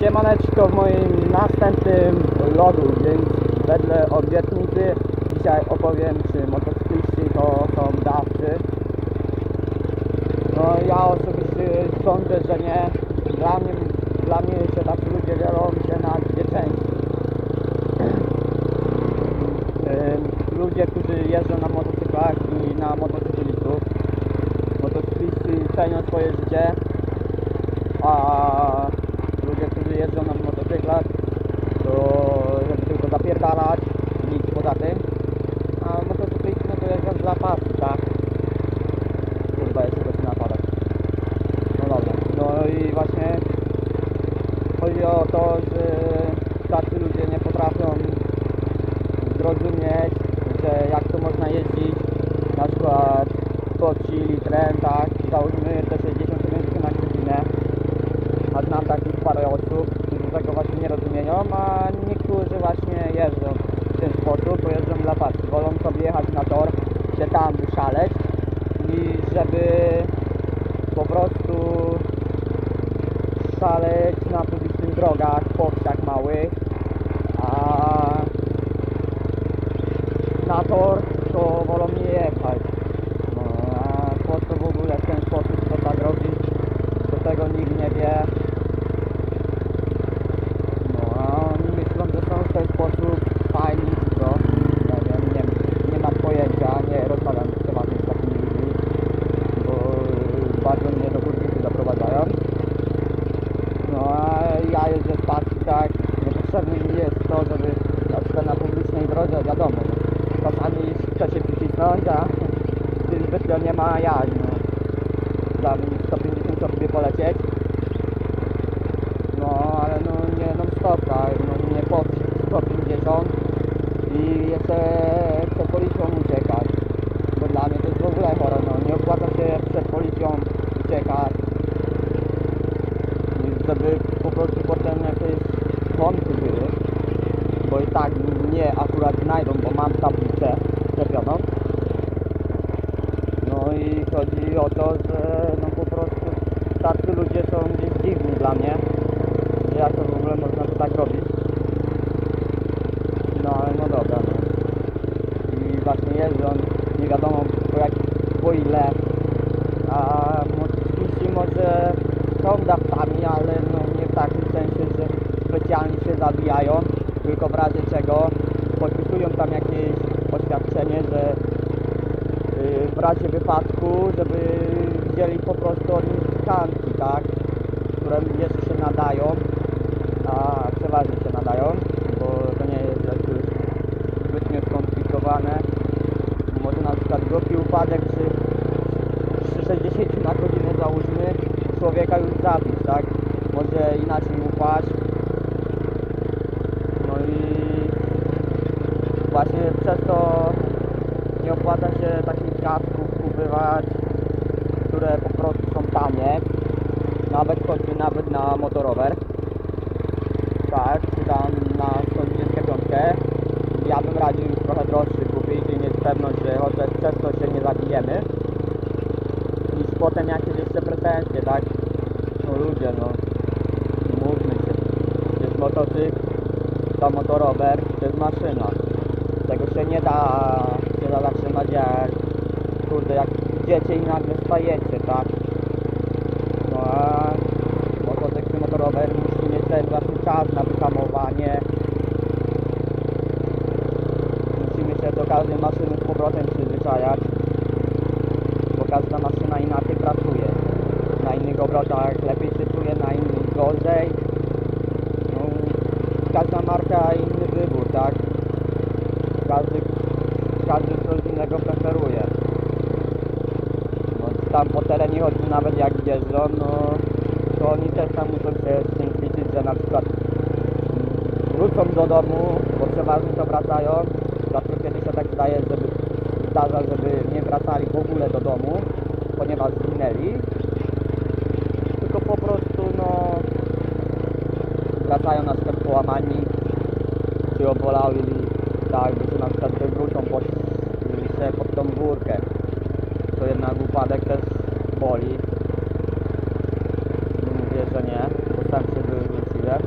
Siemaneczko w moim następnym vlogu, więc wedle obietnicy dzisiaj opowiem, czy motocykliści to są dawcy. No ja osobiście sądzę, że nie. Dla mnie się tacy ludzie dzielą się na dwie części. Ludzie, którzy jeżdżą na motocyklach i na motocyklistów. Motocykliści cenią swoje życie, a ludzie, którzy jeżdżą na motocyklach, to żeby tylko zapierdalać, nic poza tym. A motocykliści no to jeżdżą dla pasji, tak? Kurwa, jeszcze zaczyna padać. No dobra, no i właśnie chodzi o to, że tacy ludzie nie potrafią zrozumieć, że jak to można jeździć na przykład 100 litrem, tak? Załóżmy te 60 km na godzinę. A znam takich parę osób, którzy tego właśnie nie rozumieją, a niektórzy właśnie jeżdżą w ten sposób, bo jeżdżą dla pasji. Wolą sobie jechać na tor, się tam wyszaleć i żeby po prostu szaleć na publicznych drogach, po wsiach małych, a na tor to wolą nie jechać. No, a po co w ogóle w ten sposób to tak robić, to tego nikt nie wie. No a oni myślą, że są w ten sposób fajni, czy co? Nie mam pojęcia, nie rozmawiam przeważnie z takimi ludźmi, bo bardzo mnie do kurwicy zaprowadzają. No a ja jeżdżę z pasji, tak, niepotrzebne mi jest to, żeby na przykład na publicznej drodze, wiadomo, czasami chce się przycisnąć, a zbytnio nie ma jak, no. Tam 150 sobie polecieć, no ale no nie non stop, tak, no nie po 150 i jeszcze przed policją uciekać, bo dla mnie to jest w ogóle chore, no nie opłaca się przed policją uciekać, żeby po prostu potem jakieś słomki były, bo i tak mnie akurat znajdą, bo mam tablicę szczepioną. No i chodzi o to, że no po prostu tacy ludzie są gdzieś dziwni dla mnie, że jak to w ogóle można to tak robić. No ale no dobra, no. I właśnie jeżdżą nie wiadomo po ile, a motocykliści może są dawcami, ale no nie w takim sensie, że specjalnie się zabijają, tylko w razie czego podpisują tam jakieś oświadczenie, że w razie wypadku, żeby wzięli po prostu od nich tkanki, tak, które jeszcze się nadają, a przeważnie się nadają, bo to nie jest jakieś zbytnio skomplikowane. Może na przykład głupi upadek przy 60 na godzinę, załóżmy, człowieka już zabić, tak, może inaczej upaść. No i właśnie przez to nie opłaca się takich kasków kupować, które po prostu są tanie, choćby nawet na motorower, tak, czy tam na 125. Ja bym radził już trochę droższy kupić i mieć pewność, że chociaż przez to się nie zabijemy, niż potem jakieś jeszcze pretensje, tak. No ludzie, no mówmy się, przecież motocykl to motorower, to jest maszyna. Tego się nie da zatrzymać, jak kurde, jak idziecie i nagle stajecie, tak? No a motocykl, motorower musi mieć ten właśnie czas na wyhamowanie. Musimy się do każdej maszyny z powrotem przyzwyczajać, bo każda maszyna inaczej pracuje. Na innych obrotach lepiej się czuje, na innych gorzej. No, każda marka inny wybór, tak? Każdy coś innego preferuje. No, tam po terenie choćby nawet jak jeżdżą, no to oni też tam muszą się z tym liczyć, że na przykład wrócą do domu, bo przeważnie to wracają. Zawsze kiedy się tak zdarza, żeby nie wracali w ogóle do domu, ponieważ zginęli, tylko po prostu no wracają na przykład połamani czy obolały, tak, bo się na przykład wywrócą pod tą górkę, to jednak upadek też boli. Nie mówię, że nie, bo sam się wywróciłem.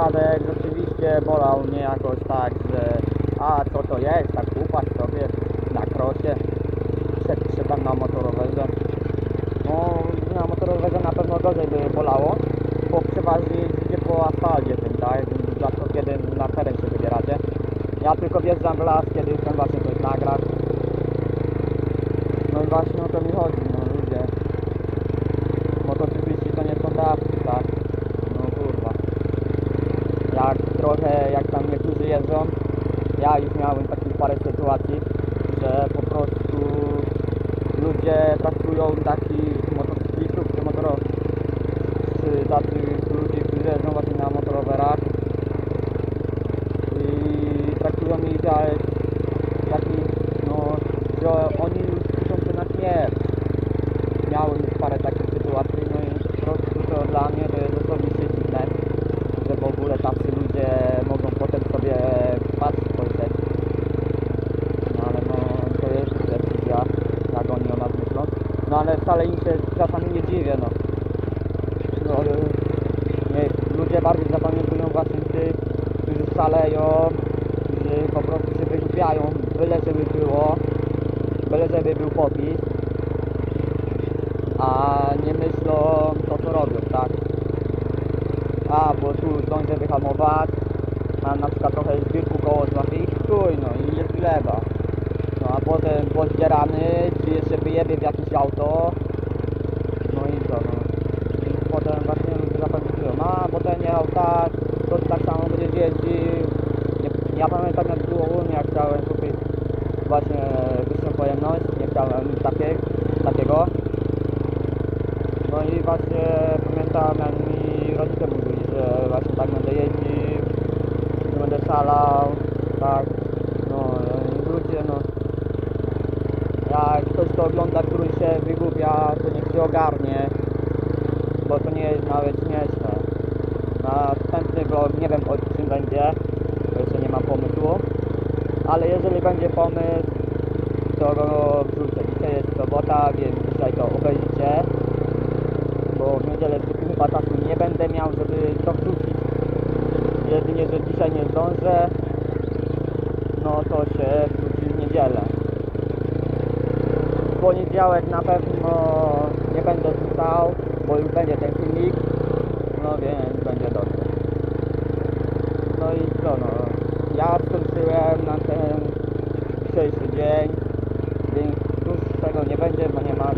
wypadek rzeczywiście bolał mnie jakoś tak, że a co to jest, tak ufać sobie na krosie, przedtem na motorowerze. No na motorowerze na pewno gorzej by bolało, bo przeważnie jeździcie po asfalcie tym, tak? Rzadko kiedy na teren się wybieracie. Ja tylko wjeżdżam w las, kiedy chcę właśnie coś nagrać. No i właśnie o to mi chodzi, no ludzie. Motocykliści to nie są dawcy, tak? No kurwa. Jak trochę, jak tam niektórzy jeżdżą, ja już miałem takich parę sytuacji, że po prostu ludzie traktują takich motocyklistów czy czy takich ludzi, którzy jeżdżą właśnie na motorowerach i traktują ich jak takich, no, że oni już piszą się na śmierć. Miałem już parę takich sytuacji, no i po prostu to dla mnie to jest osobiście dziwne, że w ogóle tacy ludzie mogą potem sobie patrzeć spojrzeć. No ale no to jest decyzja, jak oni o nas myślą. No ale wcale im się czasami nie dziwię, no. No nie, ludzie bardziej zapamiętują właśnie tych, którzy szaleją, którzy po prostu się wygłupiają, byle żeby było, byle żeby był popis, a nie myślą to co robią, tak? A, bo tu zdążę wyhamować, mam na przykład trochę zbiórku koło złapie i chuj, no i jest gleba. No a potem pozbierany, czy jeszcze wyjebie w jakieś auto, no i co, no. I potem właśnie ludzie zapamiętują, a, bo ten jechał tak, to tak samo będziesz jeździł. Ja pamiętam jak było u mnie, jak chciałem kupić właśnie wyższą pojemność, nie chciałem takiego. No i właśnie pamiętam, jak mi rodzice mówili, że właśnie tak będę jeździł, że będę szalał, tak, no ludzie, no, jak ktoś to ogląda, który się wygłupia, to niech się ogarnie, bo to nie jest nawet śmieszne. Następny vlog, nie wiem o czym będzie, bo jeszcze nie mam pomysłu, ale jeżeli będzie pomysł, to go wrzucę. Dzisiaj jest sobota, więc dzisiaj to obejrzycie, bo w niedzielę chyba czasu nie będę miał, żeby to wrzucić. Jedynie, że dzisiaj nie zdążę, no to się wrzuci w niedzielę. W poniedziałek na pewno nie będę wrzucał, bo już będzie ten filmik, no więc będzie dobrze. No i co, no, ja skończyłem na ten dzisiejszy dzień, więc już tego nie będzie, bo nie ma